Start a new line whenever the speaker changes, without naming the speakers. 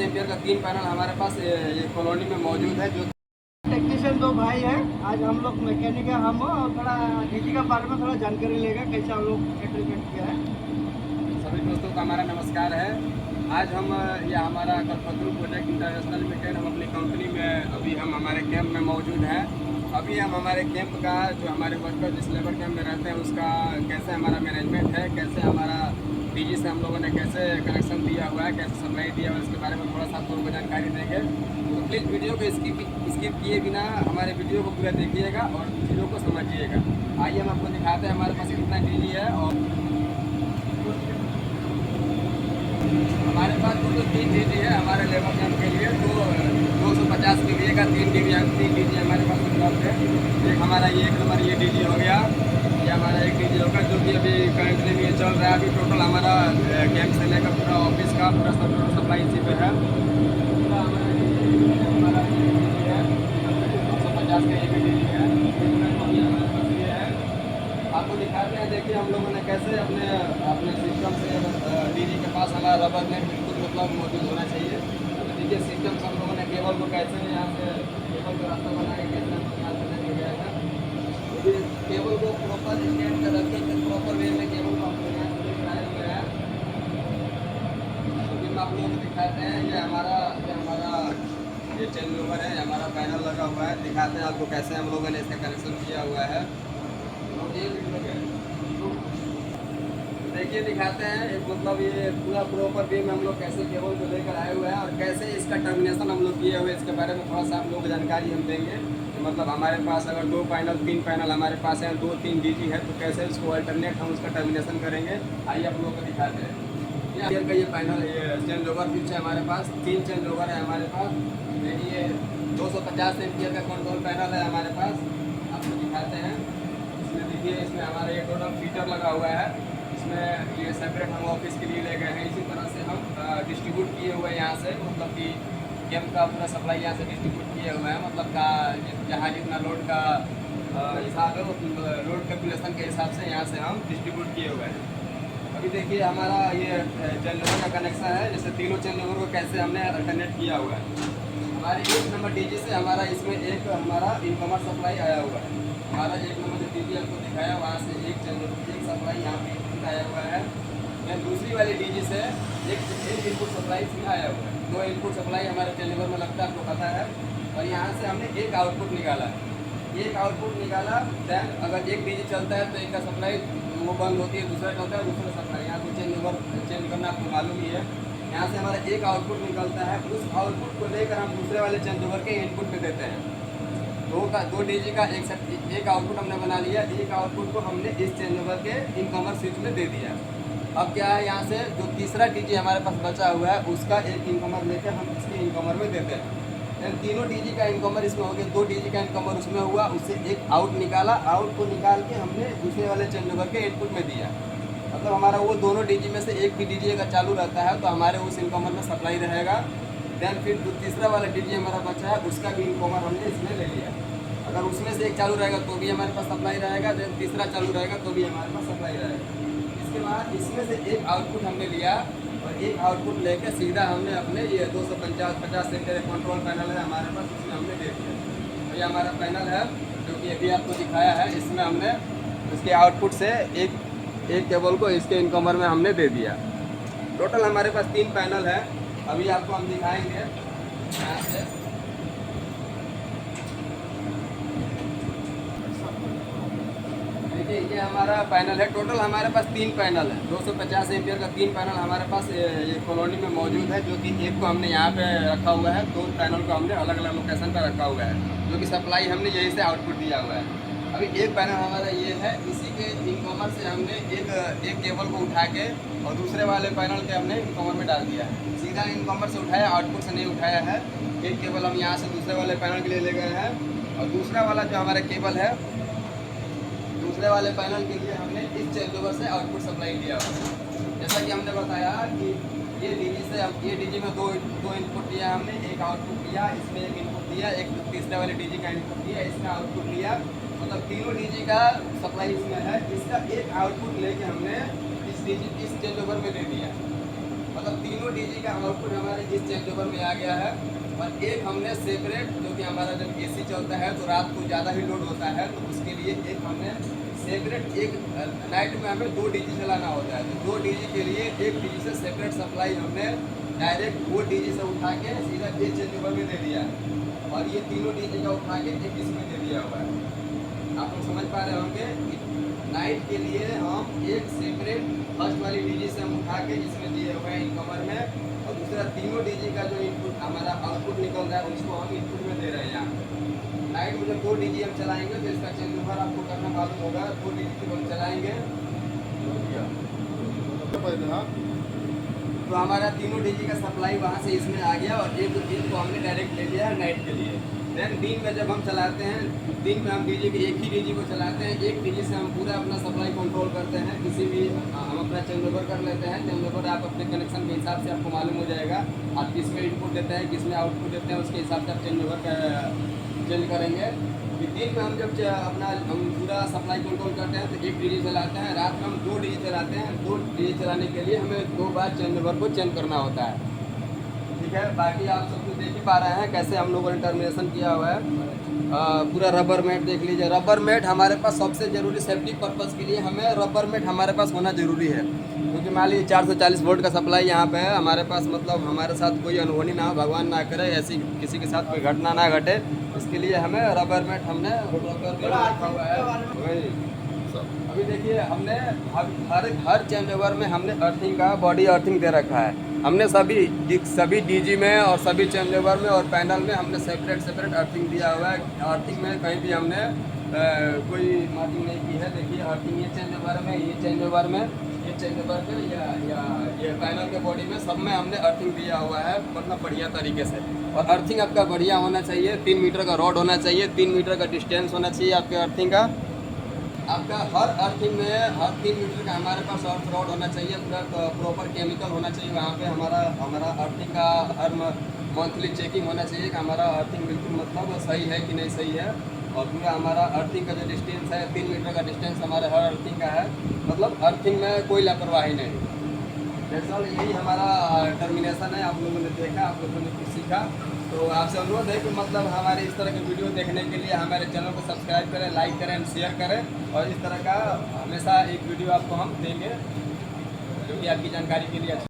Ampere का 3 panel हमारे पास ये कॉलोनी में मौजूद है। जो
टेक्नीशियन दो भाई है, आज हम लोग मैकेनिक है, हम और थोड़ा डीजी का बारे में थोड़ा जानकारी लेगा कैसे हम लोग सेटलमेंट किया है।
सभी दोस्तों का हमारा नमस्कार है। आज हम यह हमारा कलपतरू प्रोजेक्ट इंटरनेशनल लिमिटेड, हम अपनी कंपनी में अभी हम हमारे कैंप में मौजूद हैं। अभी हम हमारे कैंप का जो हमारे वर्कर जिस लेबर कैंप में रहते हैं उसका कैसे हमारा मैनेजमेंट है, कैसे हमारा डीजी से हम लोगों ने कैसे कनेक्शन दिया हुआ है, कैसे सप्लाई दिया हुआ है, इसके बारे में थोड़ा सा आप लोगों को जानकारी देंगे। तो प्लीज़ वीडियो को स्किप किए बिना हमारे वीडियो को पूरा देखिएगा और चीज़ों को समझिएगा। आइए हम आपको दिखाते हैं हमारे पास कितना डीजी है। और हमारे पास तो 3 डीजी है हमारे लेबर कैंप के लिए। तो 250 के का 3 डीजी हमारे पास उपलब्ध है। एक हमारा ये 1 नंबर ये डीजी हो गया, ये हमारा एक डीजी होगा जो कि अभी करंटली में चल रहा है। अभी टोटल हमारा कैंप से लेकर पूरा ऑफिस का पूरा सप्लाई इसी पे है। पूरा हमारा डीजी है 250 का ये भी डीजी है। आपको दिखाते हैं, देखिए हम लोगों ने कैसे अपने सिस्टम से डीजी के पास हमारा रबर नेट बिल्कुल मतलब मौजूद होना चाहिए। देखिए सिस्टम से हम लोगों ने केबल को कैसे यहाँ से केबल का रास्ता बना के कैसे यहाँ से लेके गया है। केबल को प्रॉपर स्टैंड कर रख के प्रॉपर वे में केबल को हम लोग यहाँ से लेकर आए हुए हैं। अभी हम आप लोगों को दिखाते हैं, ये हमारा ये चेंज ओवर है, हमारा पैनल लगा हुआ है। दिखाते हैं आपको कैसे हम लोगों ने इसका कनेक्शन किया हुआ है। देखिए दिखाते हैं एक मतलब ये पूरा प्रॉपर वे में हम लोग कैसे केबल को लेकर आए हुए हैं और कैसे इसका टर्मिनेशन हम लोग किए हुए हैं। इसके बारे में थोड़ा सा हम लोग जानकारी हम देंगे। तो मतलब हमारे पास अगर 2 पैनल 3 पैनल हमारे पास है, 2-3 डीजी है, तो कैसे उसको अल्टरनेट हम उसका टर्मिनेशन करेंगे। आइए आप लोगों को दिखाते हैं। ये पैनल ये चेंज ओवर स्विच है हमारे पास, 3 चेंज ओवर है हमारे पास। ये 250 एम्पियर का कंट्रोल पैनल है हमारे पास। आपको दिखाते हैं, इसमें देखिए इसमें हमारा ये टोटल फीटर लगा हुआ है। इसमें ये सेपरेट हम ऑफिस के लिए ले गए हैं। इसी तरह से हम डिस्ट्रीब्यूट किए हुए हैं यहाँ से, मतलब कि कैंप का पूरा सप्लाई यहाँ से डिस्ट्रीब्यूट किए हुए हैं। मतलब का जहाँ जितना लोड का हिसाब है वो लोड कैलकुलेशन के हिसाब से यहाँ से हम डिस्ट्रीब्यूट किए हुए हैं। अभी देखिए हमारा ये चेंज ओवर का कनेक्शन है, जैसे तीनों चेंज ओवर को कैसे हमने अल्टरनेट किया हुआ है। हमारे 1 नंबर डीजी से हमारा इसमें एक हमारा इनकमर सप्लाई आया हुआ है। हमारा 1 नंबर जो डीजी आपको दिखाया वहाँ से एक सप्लाई यहाँ पे आया हुआ है। मैं दूसरी वाली डीजी से एक इनपुट सप्लाई इसमें आया हुआ है। 2 इनपुट सप्लाई हमारे चेंज ओवर में लगता है, आपको पता है। और यहाँ से हमने एक आउटपुट निकाला है। एक आउटपुट निकाला, दैन अगर एक डीजी चलता है तो एक का सप्लाई वो बंद होती है, दूसरा चलता है दूसरा सप्लाई। यहाँ से चेंज ओवर चेंज करना आपको मालूम ही है। यहाँ से हमारा एक आउटपुट निकलता है, उस आउटपुट को लेकर हम दूसरे वाले चेंज ओवर के इनपुट में देते हैं। 2 डीजी का एक आउटपुट हमने बना लिया। एक आउटपुट को हमने इस चेंज ओवर के इनकमर स्विच में दे दिया। अब क्या है, यहाँ से जो तीसरा डीजी हमारे पास बचा हुआ है उसका एक इनकमर लेकर हम इसके इनकमर में देते हैं। तीनों डीजी का इनकमर इसमें हो गया, 2 डीजी का इनकमर उसमें हुआ, उससे एक आउट निकाला। आउट को निकाल के हमने दूसरे वाले चेंज ओवर के इनपुट में दिया। मतलब हमारा वो दोनों डीजी में से एक भी डीजी अगर चालू रहता है तो हमारे उस इनकमर में सप्लाई रहेगा। दैन फिर जो तीसरा वाला डीजी हमारा बचा है उसका भी इनकमर हमने इसमें ले लिया। अगर उसमें से एक चालू रहेगा तो भी हमारे पास सप्लाई रहेगा, दैन तीसरा चालू रहेगा तो भी हमारे पास सप्लाई रहेगा। इसके बाद इसमें से एक आउटपुट हमने लिया और एक आउटपुट लेकर सीधा हमने अपने ये 250 एम्पियर कंट्रोल पैनल है हमारे पास, इसमें हमने दे दिया। तो ये हमारा पैनल है जो कि अभी आपको दिखाया है। इसमें हमने इसके आउटपुट से एक केबल को इसके इनकमर में हमने दे दिया। टोटल हमारे पास 3 पैनल है। अभी आपको हम दिखाएंगे यहाँ से। देखिए ये हमारा पैनल है। टोटल हमारे पास 3 पैनल है। 250 एम्पियर का 3 पैनल हमारे पास ये कॉलोनी में मौजूद है, जो कि एक को हमने यहाँ पे रखा हुआ है, 2 पैनल को हमने अलग अलग लोकेशन पर रखा हुआ है, जो कि सप्लाई हमने यहीं से आउटपुट दिया हुआ है। अभी एक पैनल हमारा ये है, इसी के इनकमर से हमने एक केबल को उठा के और दूसरे वाले पैनल के हमने इनकमर में डाल दिया है। सीधा इनकमर से उठाया, आउटपुट से नहीं उठाया है। एक केबल हम यहाँ से दूसरे वाले पैनल के लिए ले गए हैं और दूसरा वाला जो हमारा केबल है दूसरे वाले पैनल के लिए हमने इस चेंज ओवर से आउटपुट सप्लाई दिया हुआ है। जैसा कि हमने बताया कि ये डीजी में दो इनपुट दिया हमने, एक आउटपुट दिया, इसमें एक इनपुट दिया, एक तीसरे वाले डीजी का इनपुट दिया, इसका आउटपुट लिया। मतलब तीनों डीजी का सप्लाई इसमें है। इसका एक आउटपुट लेके हमने इस चेंज ओवर में दे दिया। मतलब तीनों डीजी का आउटपुट हमारे जिस चेंज ओवर में आ गया है, और एक हमने सेपरेट, जो कि हमारा जब एसी चलता है तो रात को ज़्यादा ही लोड होता है, तो उसके लिए एक हमने सेपरेट, एक नाइट में हमें 2 डीजी चलाना होता है, तो 2 डीजी के लिए एक डीजी से सेपरेट सप्लाई हमने डायरेक्ट वो डीजी से उठा के सीधा ये चेंज ओवर में दे दिया है, और ये तीनों डीजी का उठा के एक इसमें दे दिया हुआ है। आप लोग समझ पा रहे होंगे कि नाइट के लिए हम एक सेपरेट फर्स्ट वाली डीजी से हम उठा के इसमें दिए हुए हैं इनकमर में, और दूसरा तीनों डीजी का जो इनपुट हमारा आउटपुट निकल रहा है उसको हम इनपुट में दे रहे हैं यहाँ। नाइट में जब 2 डीजी हम चलाएंगे तो इसका चेंज ओवर आपको करना मालूम होगा, 2 डीजी जब हम चलाएंगे तो हमारा तीनों डीजी का सप्लाई वहाँ से इसमें आ गया, और एक को हमने डायरेक्ट ले लिया है नाइट के लिए। देन दिन में जब हम चलाते हैं, दिन में हम डीजी के एक ही डीजी को चलाते हैं, एक डीजी से हम पूरा अपना सप्लाई कंट्रोल करते हैं, किसी भी हम अपना चेंज ओवर कर लेते हैं। चेंज ओवर आप अपने कनेक्शन के हिसाब से आपको मालूम हो जाएगा, आप किस में इनपुट देते हैं, किस में आउटपुट देते हैं, उसके हिसाब से आप चेंज ओवर चेंज करेंगे। कि दिन में हम जब अपना हम पूरा सप्लाई कंट्रोल करते हैं तो एक डीजी चलाते हैं, रात में हम 2 डीजी चलाते हैं। 2 डीजी चलाने के लिए हमें 2 बार चेंज ओवर को चेंज करना होता है, ठीक है। बाकी आप सब कुछ देख ही पा रहे हैं कैसे हम लोगों ने टर्मिनेशन किया हुआ है। पूरा रबर मैट देख लीजिए, रबर मैट हमारे पास सबसे ज़रूरी, सेफ्टी पर्पज़ के लिए हमें रबर मैट हमारे पास होना ज़रूरी है, क्योंकि मान लीजिए 440 वोल्ट का सप्लाई यहाँ पे है हमारे पास, मतलब हमारे साथ कोई अनहोनी ना हो, भगवान ना करे ऐसी किसी के साथ कोई घटना ना घटे, इसके लिए हमें रबर मैट हमने रबर मैट रखा हुआ है। वही अभी देखिए हमने हर चेंज ओवर में हमने अर्थिंग का बॉडी अर्थिंग दे रखा है। हमने सभी डीजी में और सभी चेंज ओवर में और पैनल में हमने सेपरेट अर्थिंग दिया हुआ है। अर्थिंग में कहीं भी हमने कोई मार्किंग नहीं की है। देखिए अर्थिंग ये चेंज ओवर में, ये चेंज ओवर में, ये चेंज ओवर में या ये पैनल के बॉडी में, सब में हमने अर्थिंग दिया हुआ है, मतलब बढ़िया तरीके से। और अर्थिंग आपका बढ़िया होना चाहिए, 3 मीटर का रॉड होना चाहिए, 3 मीटर का डिस्टेंस होना चाहिए आपके अर्थिंग का। आपका हर अर्थिंग में हर 3 मीटर का हमारे पास अर्थ रॉड होना चाहिए, पूरा प्रॉपर केमिकल होना चाहिए वहाँ पे। हमारा अर्थिंग का हर मंथली चेकिंग होना चाहिए कि हमारा अर्थिंग बिल्कुल मतलब सही है कि नहीं सही है। और पूरा हमारा अर्थिंग का जो डिस्टेंस है 3 मीटर का डिस्टेंस हमारे हर अर्थिंग का है, मतलब अर्थिंग में कोई लापरवाही नहीं। दरअसल यही हमारा टर्मिनेशन है। आप लोगों ने देखा, आप लोगों ने कुछ सीखा, तो आपसे अनुरोध है कि मतलब हमारे इस तरह के वीडियो देखने के लिए हमारे चैनल को सब्सक्राइब करें, लाइक करें, शेयर करें, और इस तरह का हमेशा एक वीडियो आपको हम देंगे जो कि आपकी जानकारी के लिए अच्छा